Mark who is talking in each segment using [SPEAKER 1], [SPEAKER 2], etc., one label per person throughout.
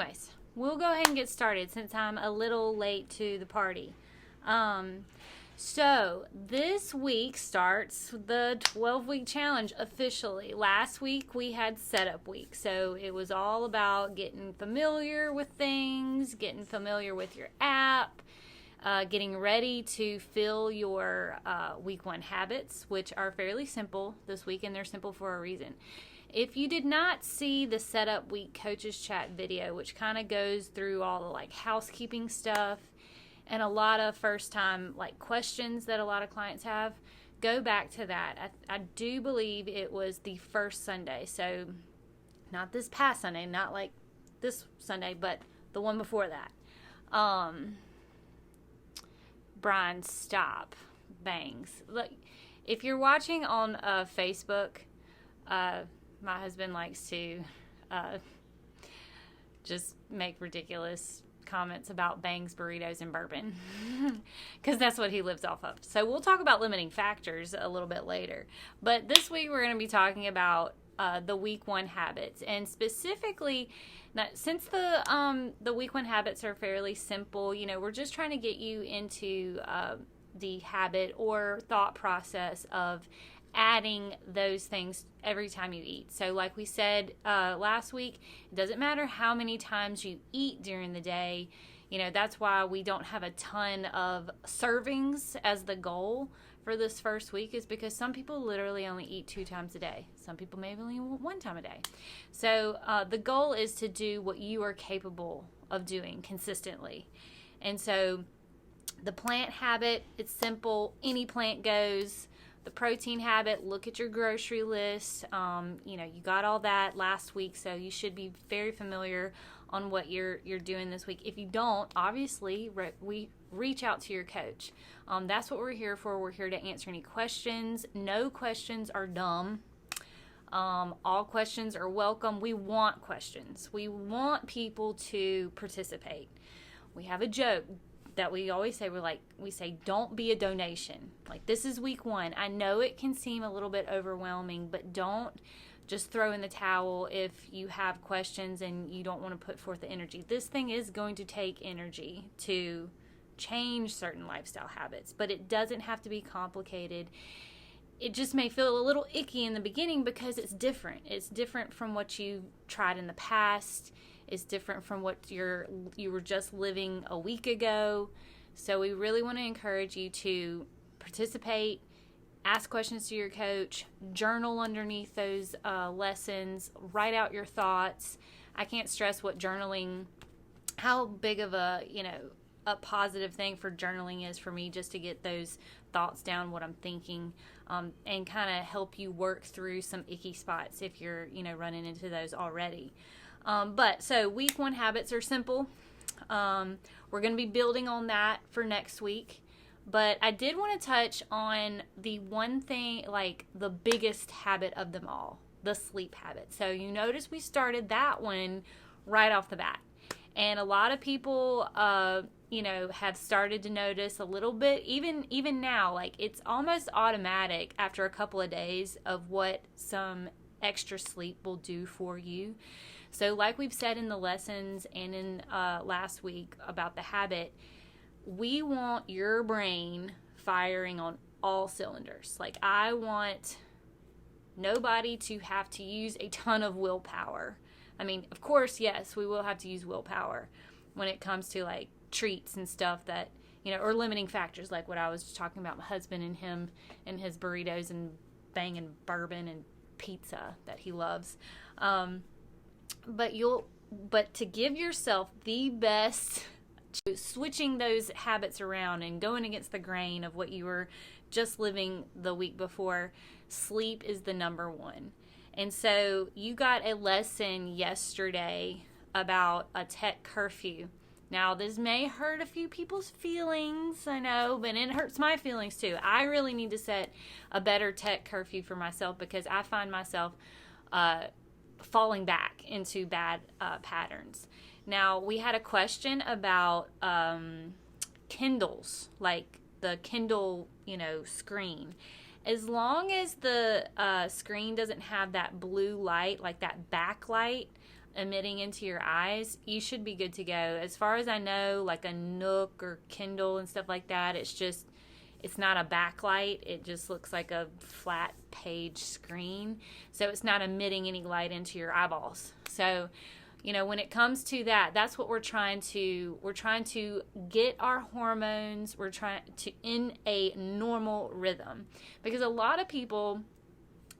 [SPEAKER 1] anyways, we'll go ahead and get started since I'm a little late to the party. So this week starts the 12-week challenge officially. Last week we had setup week, so it was all about getting familiar with things, getting familiar with your app, getting ready to fill your week 1 habits, which are fairly simple this week, and they're simple for a reason. If you did not see the setup week coaches chat video, which kind of goes through all the like housekeeping stuff and a lot of first time like questions that a lot of clients have, go back to that. I do believe it was the first Sunday, so not this past Sunday, not like this Sunday, but the one before that. Brian, stop. Bangs. Look, if you're watching on Facebook, my husband likes to just make ridiculous comments about Bangs, burritos, and bourbon because that's what he lives off of. So we'll talk about limiting factors a little bit later. But this week we're going to be talking about the week 1 habits, and specifically, since the week 1 habits are fairly simple, we're just trying to get you into the habit or thought process of adding those things every time you eat. So like we said last week, it doesn't matter how many times you eat during the day. That's why we don't have a ton of servings as the goal for this first week, is because some people literally only eat 2 times a day. Some people maybe only 1 time a day. So the goal is to do what you are capable of doing consistently. And so the plant habit, it's simple. Any plant goes. The protein habit, look at your grocery list. You got all that last week, so you should be very familiar on what you're doing this week. If you don't, obviously, we reach out to your coach. That's what we're here for. We're here to answer any questions. No questions are dumb. All questions are welcome. We want questions. We want people to participate. We have a joke that we always say. We say, don't be a donation. Like, this is week 1. I know it can seem a little bit overwhelming, but don't just throw in the towel if you have questions and you don't want to put forth the energy. This thing is going to take energy to change certain lifestyle habits, but it doesn't have to be complicated. It just may feel a little icky in the beginning because it's different. It's different from what you've tried in the past. It's different from what you were just living a week ago. So we really want to encourage you to participate, ask questions to your coach, journal underneath those lessons, write out your thoughts. I can't stress how big of a positive thing for journaling is for me, just to get those thoughts down, what I'm thinking, and kind of help you work through some icky spots if you're, running into those already. So week 1 habits are simple. We're going to be building on that for next week. But I did want to touch on the one thing, like the biggest habit of them all, the sleep habit. So you notice we started that one right off the bat. And a lot of people, have started to notice a little bit, even now, like it's almost automatic after a couple of days of what some extra sleep will do for you. So like we've said in the lessons and in last week about the habit, we want your brain firing on all cylinders. Like, I want nobody to have to use a ton of willpower. I mean, of course, yes, we will have to use willpower when it comes to like treats and stuff that, or limiting factors, like what I was just talking about, my husband and him and his burritos and banging bourbon and pizza that he loves. But to give yourself the best, switching those habits around and going against the grain of what you were just living the week before, sleep is the number 1. And so you got a lesson yesterday about a tech curfew. Now, this may hurt a few people's feelings, I know, but it hurts my feelings too. I really need to set a better tech curfew for myself because I find myself falling back into bad patterns. Now, we had a question about Kindles, like the Kindle, screen. As long as the screen doesn't have that blue light, like that backlight, emitting into your eyes, you should be good to go. As far as I know, like a Nook or Kindle and stuff like that, it's not a backlight. It just looks like a flat page screen. So it's not emitting any light into your eyeballs. So, when it comes to that, that's what we're trying to get our hormones, we're trying to in a normal rhythm. Because a lot of people,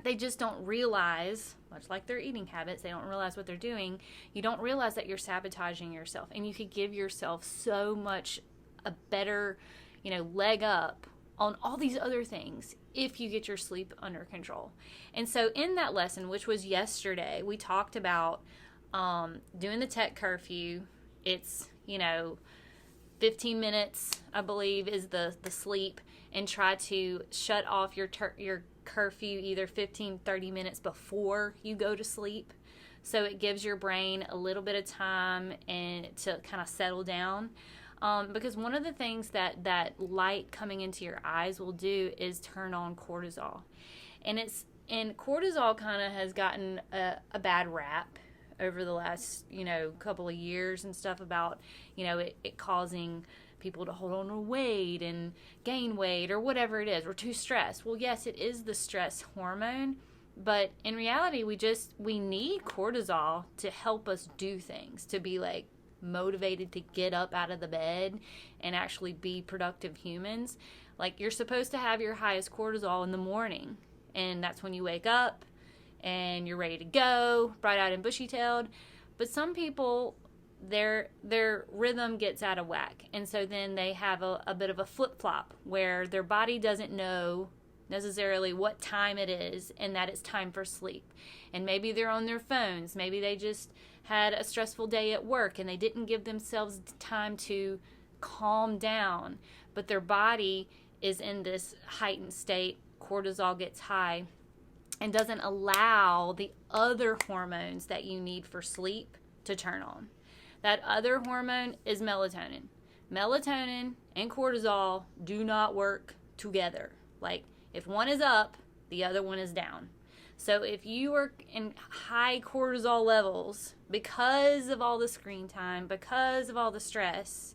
[SPEAKER 1] they just don't realize, much like their eating habits, they don't realize what they're doing. You don't realize that you're sabotaging yourself, and you could give yourself so much a better, leg up on all these other things if you get your sleep under control. And so in that lesson, which was yesterday, we talked about doing the tech curfew. It's, 15 minutes, I believe, is the sleep, and try to shut off your curfew either 15-30 minutes before you go to sleep, so it gives your brain a little bit of time and to kind of settle down, because one of the things that light coming into your eyes will do is turn on cortisol, and cortisol kind of has gotten a bad rap over the last couple of years and stuff about it causing people to hold on to weight and gain weight or whatever it is. We're too stressed. Well, yes, it is the stress hormone, but in reality, we need cortisol to help us do things, to be like motivated to get up out of the bed and actually be productive humans. Like, you're supposed to have your highest cortisol in the morning, and that's when you wake up and you're ready to go, bright-eyed and bushy-tailed. But some people, their rhythm gets out of whack, and so then they have a bit of a flip-flop where their body doesn't know necessarily what time it is and that it's time for sleep. And maybe they're on their phones, maybe they just had a stressful day at work and they didn't give themselves time to calm down, but their body is in this heightened state. Cortisol gets high and doesn't allow the other hormones that you need for sleep to turn on. That other hormone is melatonin. Melatonin and cortisol do not work together. Like, if one is up, the other one is down. So if you are in high cortisol levels because of all the screen time, because of all the stress,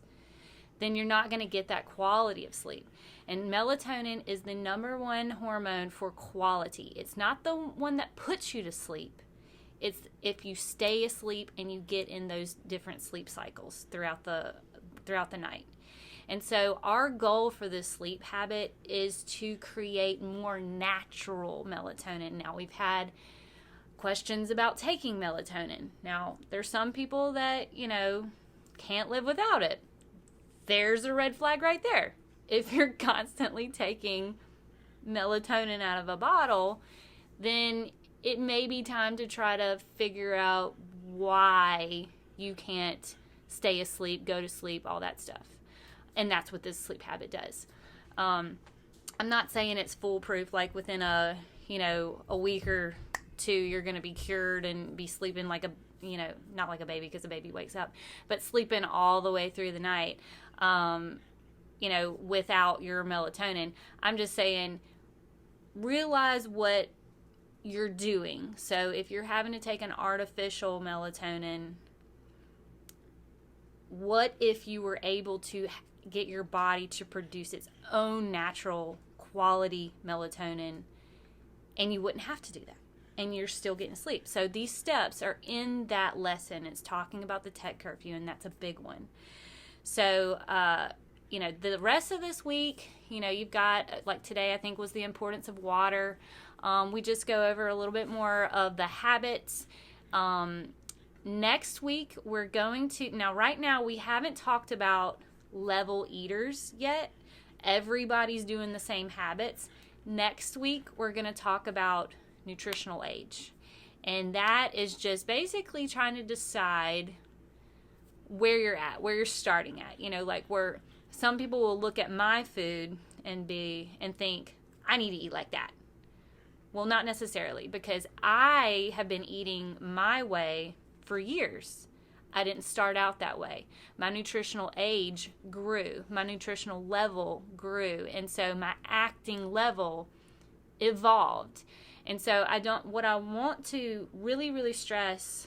[SPEAKER 1] then you're not going to get that quality of sleep. And melatonin is the number one hormone for quality. It's not the one that puts you to sleep. It's if you stay asleep and you get in those different sleep cycles throughout the night. And so our goal for this sleep habit is to create more natural melatonin. Now, we've had questions about taking melatonin. Now, there's some people that, can't live without it. There's a red flag right there. If you're constantly taking melatonin out of a bottle, then it may be time to try to figure out why you can't stay asleep, go to sleep, all that stuff. And that's what this sleep habit does. I'm not saying it's foolproof, like within a week or two, you're going to be cured and be sleeping like not like a baby because a baby wakes up, but sleeping all the way through the night, without your melatonin. I'm just saying, realize what you're doing. So if you're having to take an artificial melatonin, what if you were able to get your body to produce its own natural quality melatonin, and you wouldn't have to do that, and you're still getting sleep? So these steps are in that lesson. It's talking about the tech curfew, and that's a big one. So, the rest of this week, you've got, like today, I think was the importance of water. We just go over a little bit more of the habits. Next week, we're going to, right now, we haven't talked about level eaters yet. Everybody's doing the same habits. Next week, we're going to talk about nutritional age. And that is just basically trying to decide where you're at, where you're starting at. Where some people will look at my food and think, I need to eat like that. Well, not necessarily, because I have been eating my way for years. I didn't start out that way. My nutritional age grew. My nutritional level grew. And so my acting level evolved. And so what I want to really, really stress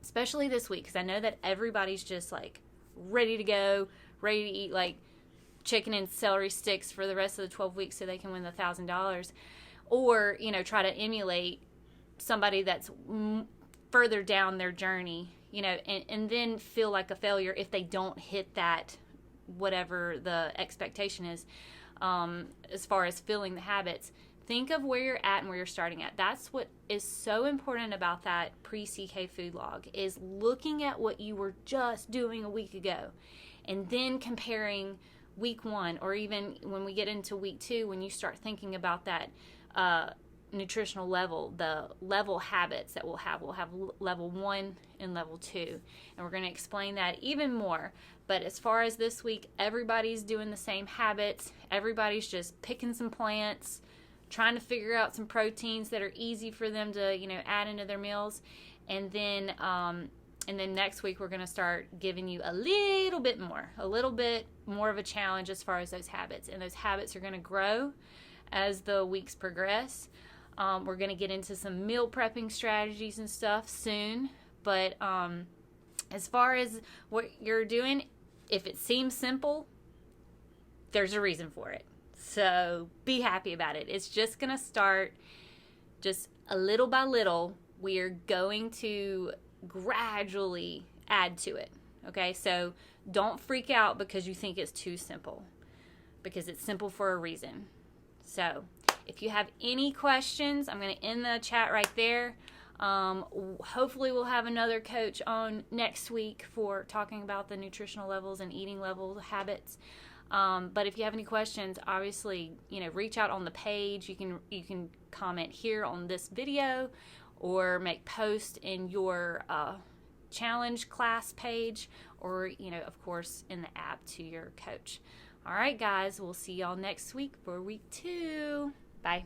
[SPEAKER 1] especially this week, because I know that everybody's just like ready to go, ready to eat like chicken and celery sticks for the rest of the 12 weeks so they can win the $1,000, or, you know, try to emulate somebody that's further down their journey, you know, and then feel like a failure if they don't hit that, whatever the expectation is, as far as filling the habits. Think of where you're at and where you're starting at. That's what is so important about that pre-CK food log, is looking at what you were just doing a week ago and then comparing week 1, or even when we get into week 2, when you start thinking about that nutritional level, the level habits that we'll have level 1 and level 2, and we're going to explain that even more. But as far as this week, everybody's doing the same habits. Everybody's just picking some plants, trying to figure out some proteins that are easy for them to, you know, add into their meals. And then next week we're going to start giving you a little bit more of a challenge as far as those habits. And those habits are going to grow as the weeks progress. We're going to get into some meal prepping strategies and stuff soon. But as far as what you're doing, if it seems simple, there's a reason for it. So be happy about it. It's just going to start just a little by little. We are going to gradually add to it. Okay, so don't freak out because you think it's too simple, because it's simple for a reason. So if you have any questions, I'm going to end the chat right there. Hopefully we'll have another coach on next week for talking about the nutritional levels and eating level habits. But if you have any questions, obviously, you know, reach out on the page. You can comment here on this video, or make posts in your challenge class page, or, you know, of course, in the app to your coach. All right, guys, we'll see y'all next week for week 2. Bye.